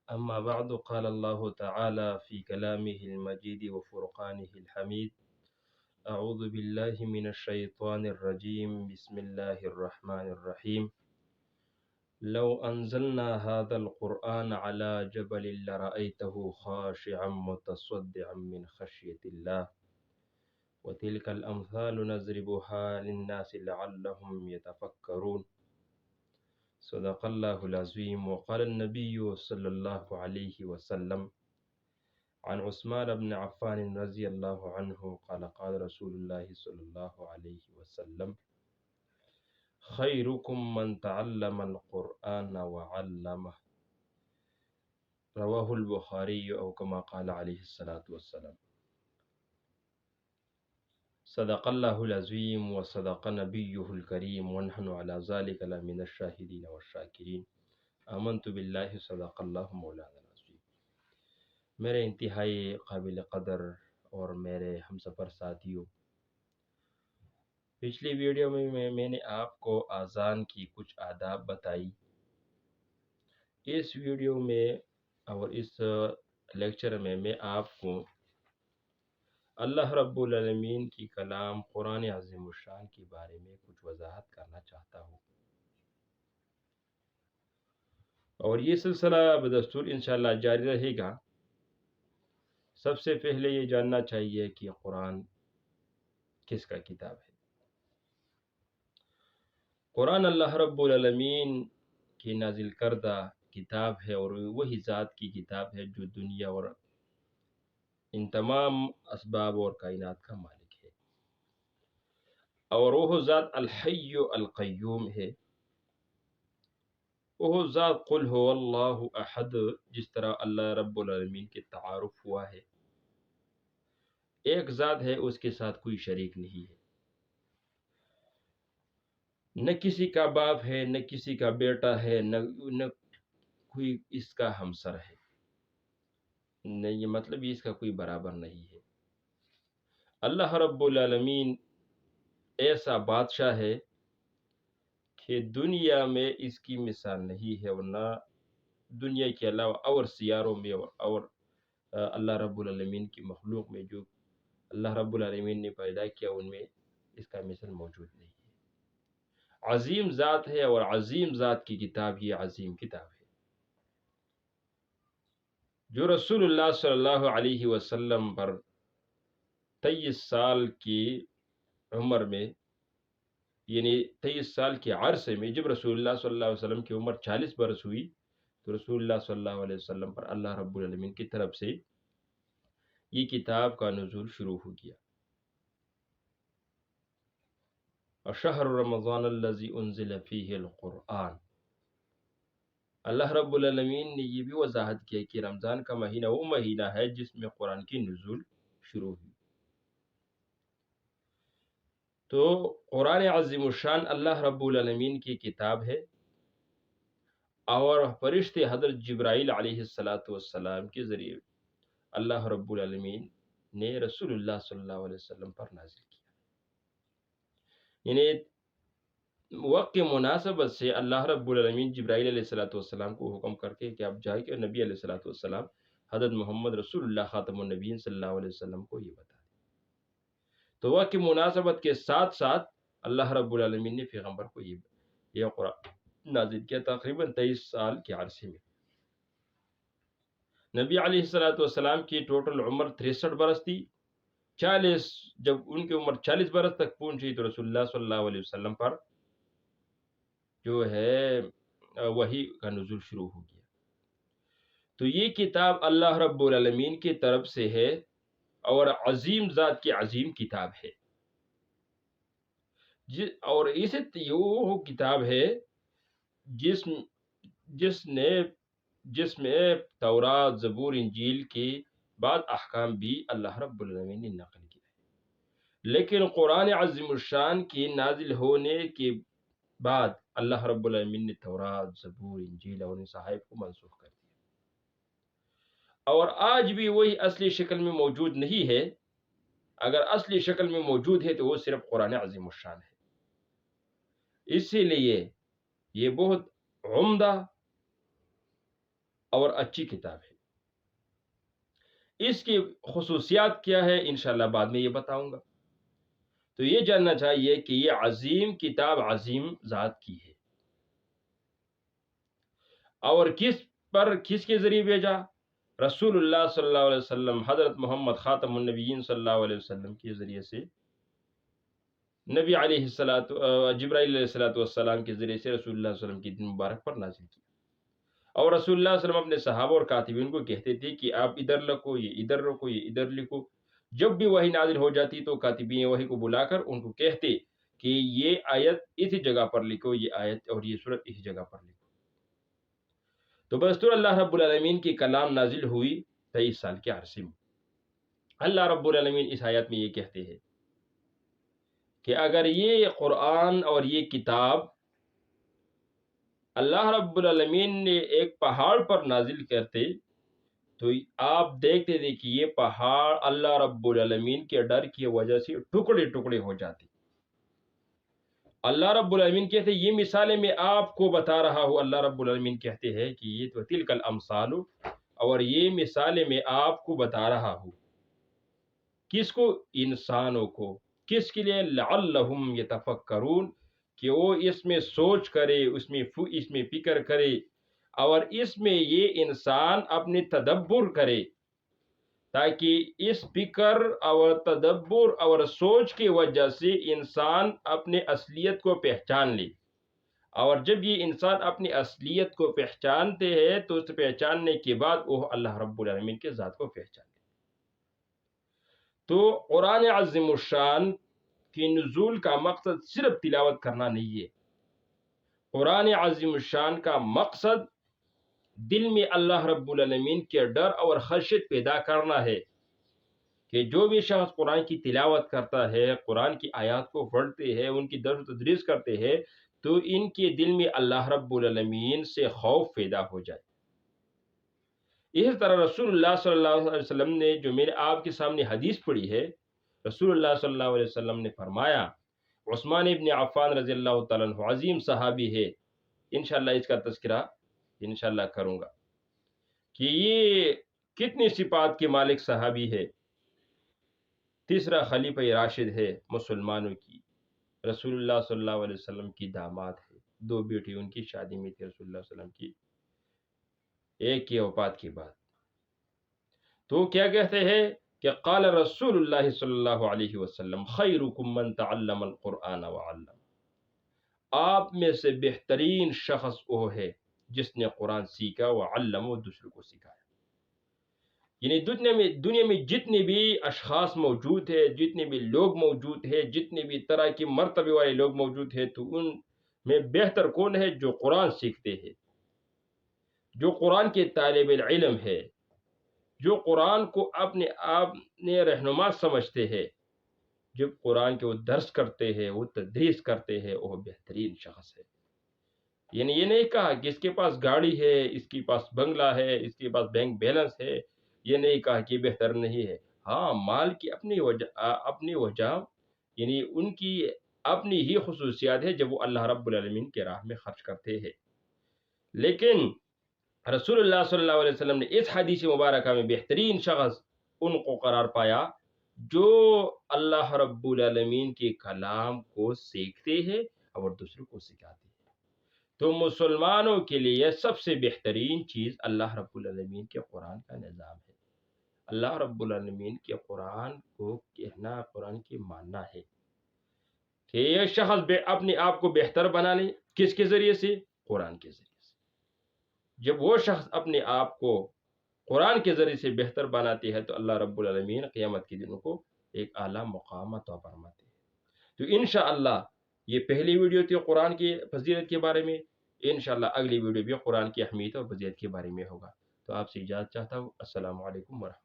أما بعد قال الله تعالى في كلامه المجيد وفرقانه الحميد أعوذ بالله من الشيطان الرجيم بسم الله الرحمن الرحيم لو أنزلنا هذا القرآن على جبل لرأيته خاشعا متصدعا من خشية الله وتلك الأمثال نضربها للناس لعلهم يتفكرون صدق الله العظيم. وقال النبي صلى الله عليه وسلم عن عثمان بن عفان رضي الله عنه قال قال رسول الله صلى الله عليه وسلم خيركم من تعلم القرآن وعلمه رواه البخاري أو كما قال عليه الصلاة والسلام. صدق الله العظيم وصدق نبيه الكريم ونحن على ذلك لمن الشاهدين والشاكرين آمنت بالله صدق الله مولانا العظيم. میرے انتہائی قابل قدر اور میرے ہم سفر ساتھیوں، پچھلی ویڈیو میں نے آپ کو اذان کی کچھ آداب بتائی. اس ویڈیو میں اور اس لیکچر میں آپ کو اللہ رب العالمین کی کلام قرآن عظیم الشان کے بارے میں کچھ وضاحت کرنا چاہتا ہوں، اور یہ سلسلہ بدستور انشاءاللہ جاری رہے گا. سب سے پہلے یہ جاننا چاہیے کہ قرآن کس کا کتاب ہے. قرآن اللہ رب العالمین کی نازل کردہ کتاب ہے، اور وہی ذات کی کتاب ہے جو دنیا اور ان تمام اسباب اور کائنات کا مالک ہے، اور وہ ذات الحی القیوم ہے. وہ ذات قل هو اللہ احد، جس طرح اللہ رب العالمین کے تعارف ہوا ہے، ایک ذات ہے، اس کے ساتھ کوئی شریک نہیں ہے، نہ کسی کا باپ ہے، نہ کسی کا بیٹا ہے، نہ کوئی اس کا ہمسر ہے، نہ یہ مطلب اس کا کوئی برابر نہیں ہے. اللہ رب العالمین ایسا بادشاہ ہے کہ دنیا میں اس کی مثال نہیں ہے، اور نہ دنیا کے علاوہ اور سیاروں میں اور اللہ رب العالمین کی مخلوق میں جو اللہ رب العالمین نے پیدا کیا ان میں اس کا مثال موجود نہیں ہے. عظیم ذات ہے، اور عظیم ذات کی کتاب یہ عظیم کتاب ہے جو رسول اللہ صلی اللہ علیہ وسلم پر 23 سال کی عمر میں، یعنی 23 سال کے عرصے میں، جب رسول اللہ صلی اللہ علیہ وسلم کی عمر 40 برس ہوئی تو رسول اللہ صلی اللہ علیہ وسلم پر اللہ رب العالمین کی طرف سے یہ کتاب کا نزول شروع ہو گیا. شہر رمضان الذی انزل فیہ القرآن، اللہ رب العالمین نے یہ بھی وضاحت کیا کہ رمضان کا مہینہ وہ مہینہ ہے جس میں قرآن کی نزول شروع ہوئی. تو قرآن عظیم الشان اللہ رب العالمین کی کتاب ہے، اور فرشتے حضرت جبرائیل علیہ السلام کے ذریعے اللہ رب العالمین نے رسول اللہ صلی اللہ علیہ وسلم پر نازل کیا. یعنی وقت کی مناسبت سے اللہ رب العالمین جبرائیل علیہ السلام کو حکم کر کے کہ آپ جائے کہ نبی علیہ السلام حضرت محمد رسول اللہ خاتم النبیین صلی اللہ علیہ وسلم کو یہ بتا دیں. تو وقت کی مناسبت کے ساتھ ساتھ اللہ رب العالمین نے پیغمبر کو یہ قرآن نازل کیا تقریباً 23 سال کے عرصے میں. نبی علیہ السلام کی ٹوٹل عمر 63 برس تھی. 40 جب ان کی عمر 40 برس تک پہنچی تو رسول اللہ صلی اللہ علیہ وسلم پر جو ہے وحی کا نزول شروع ہو گیا. تو یہ کتاب اللہ رب العالمین کی طرف سے ہے، اور عظیم ذات کی عظیم کتاب ہے، اور اسے وہ کتاب ہے جس میں تورات، زبور، انجیل کے بعد احکام بھی اللہ رب العالمین نے نقل کیا ہے. لیکن قرآن عظیم الشان کی نازل ہونے کے بعد اللہ رب العالمین نے تورات، زبور، انجیل اور ان صحائف کو منسوخ کر دیا، اور آج بھی وہی اصلی شکل میں موجود نہیں ہے. اگر اصلی شکل میں موجود ہے تو وہ صرف قرآن عظیم الشان ہے. اسی لیے یہ بہت عمدہ اور اچھی کتاب ہے۔ اس کی خصوصیات کیا ہے انشاءاللہ بعد میں یہ بتاؤں گا۔ تو یہ جاننا چاہیے کہ یہ عظیم کتاب عظیم ذات کی ہے، اور کس کے ذریعے بھیجا؟ رسول اللہ صلی اللہ علیہ وسلم، حضرت محمد خاتم النبیین صلی اللہ علیہ وسلم کے ذریعے سے، نبی علیہ جبرائیل علیہ السلام کے ذریعے سے رسول اللہ صلی اللہ علیہ وسلم کی دین مبارک پر نازل کی۔ اور رسول اللہ صلی اللہ علیہ وسلم اپنے صحابہ اور کاتبین کو کہتے تھے کہ آپ ادھر لکھو، یہ ادھر رکھو، یہ ادھر لکھو۔ جب بھی وحی نازل ہو جاتی تو کاتبین وحی کو بلا کر ان کو کہتے کہ یہ آیت اسی جگہ پر لکھو، یہ آیت اور یہ سورت اسی جگہ پر لکھو۔ تو بدستور اللہ رب العالمین کی کلام نازل ہوئی 23 سال کے عرصے میں۔ اللہ رب العالمین اس آیت میں یہ کہتے ہیں کہ اگر یہ قرآن اور یہ کتاب اللہ رب العالمین نے ایک پہاڑ پر نازل کرتے تو آپ دیکھتے تھے کہ یہ پہاڑ اللہ رب العالمین کے ڈر کی وجہ سے ٹکڑے ٹکڑے ہو جاتے۔ اللہ رب العالمین کہتے ہیں یہ مثالیں میں آپ کو بتا رہا ہوں، اللہ رب العالمین کہتے ہیں کہ یہ تو تلک الامثال، اور یہ مثالیں میں آپ کو بتا رہا ہوں۔ کس کو؟ انسانوں کو۔ کس کے لیے؟ لعلہم یتفکرون، کہ وہ اس میں سوچ کرے، اس میں فکر کرے، اور اس میں یہ انسان اپنے تدبر کرے، تاکہ اس فکر اور تدبر اور سوچ کی وجہ سے انسان اپنے اصلیت کو پہچان لے۔ اور جب یہ انسان اپنی اصلیت کو پہچانتے ہیں تو اس پہچاننے کے بعد وہ اللہ رب العالمین کے ذات کو پہچانتے۔ تو قرآن عظیم الشان کی نزول کا مقصد صرف تلاوت کرنا نہیں ہے۔ قرآن عظیم الشان کا مقصد دل میں اللہ رب العالمین کے ڈر اور خشیت پیدا کرنا ہے، کہ جو بھی شخص قرآن کی تلاوت کرتا ہے، قرآن کی آیات کو پڑھتے ہیں، ان کی درس و تدریس کرتے ہیں، تو ان کے دل میں اللہ رب العالمین سے خوف پیدا ہو جائے۔ اسی طرح رسول اللہ صلی اللہ علیہ وسلم نے جو میرے آپ کے سامنے حدیث پڑھی ہے، رسول اللہ صلی اللہ علیہ وسلم نے فرمایا، عثمان ابن عفان رضی اللہ تعالیٰ عنہ عظیم صحابی ہے، انشاءاللہ اس کا تذکرہ انشاءاللہ کروں گا کہ یہ کتنی صفات کے مالک صحابی ہے۔ تیسرا خلیفہ راشد ہے مسلمانوں کی، رسول اللہ صلی اللہ علیہ وسلم کی داماد ہے، 2 بیٹی ان کی شادی میں تھی رسول اللہ صلی اللہ علیہ وسلم کی، ایک کی وفات کے بعد۔ تو کیا کہتے ہیں کہ قال رسول اللہ صلی اللہ علیہ وسلم خیرکم من تعلم القرآن وعلم، آپ میں سے بہترین شخص وہ ہے جس نے قرآن سیکھا وعلم، و دوسروں کو سکھایا۔ یعنی دنیا میں جتنے بھی اشخاص موجود ہیں، جتنے بھی لوگ موجود ہیں، جتنے بھی طرح کے مرتبے والے لوگ موجود ہیں، تو ان میں بہتر کون ہے؟ جو قرآن سیکھتے ہیں، جو قرآن کے طالب العلم ہے، جو قرآن کو اپنے آپ نے رہنما سمجھتے ہیں، جب قرآن کے وہ درس کرتے ہیں، وہ تدریس کرتے ہیں، وہ بہترین شخص ہے۔ یعنی یہ نہیں کہا کہ اس کے پاس گاڑی ہے، اس کے پاس بنگلہ ہے، اس کے پاس بینک بیلنس ہے، یہ نہیں کہا کہ بہتر نہیں ہے۔ ہاں، مال کی اپنی وجہ، یعنی ان کی اپنی ہی خصوصیات ہے جب وہ اللہ رب العالمین کے راہ میں خرچ کرتے ہیں۔ لیکن رسول اللہ صلی اللہ علیہ وسلم نے اس حدیث مبارکہ میں بہترین شخص ان کو قرار پایا جو اللہ رب العالمین کے کلام کو سیکھتے ہیں اور دوسروں کو سکھاتے ہیں۔ تو مسلمانوں کے لیے سب سے بہترین چیز اللہ رب العالمین کے قرآن کا نظام ہے۔ اللہ رب العالمین کے قرآن کو کہنا، قرآن کی ماننا ہے کہ یہ شخص اپنے آپ کو بہتر بنا لے۔ کس کے ذریعے سے؟ قرآن کے ذریعے سے۔ جب وہ شخص اپنے آپ کو قرآن کے ذریعے سے بہتر بناتے ہیں تو اللہ رب العالمین قیامت کے دن کو ایک اعلیٰ مقام عطا فرماتے ہیں۔ تو انشاءاللہ یہ پہلی ویڈیو تھی قرآن کی فضیلت کے بارے میں، انشاءاللہ اگلی ویڈیو بھی قرآن کی اہمیت اور فضیلت کے بارے میں ہوگا۔ تو آپ سے اجازت چاہتا ہوں، السلام علیکم ورحمۃ اللہ۔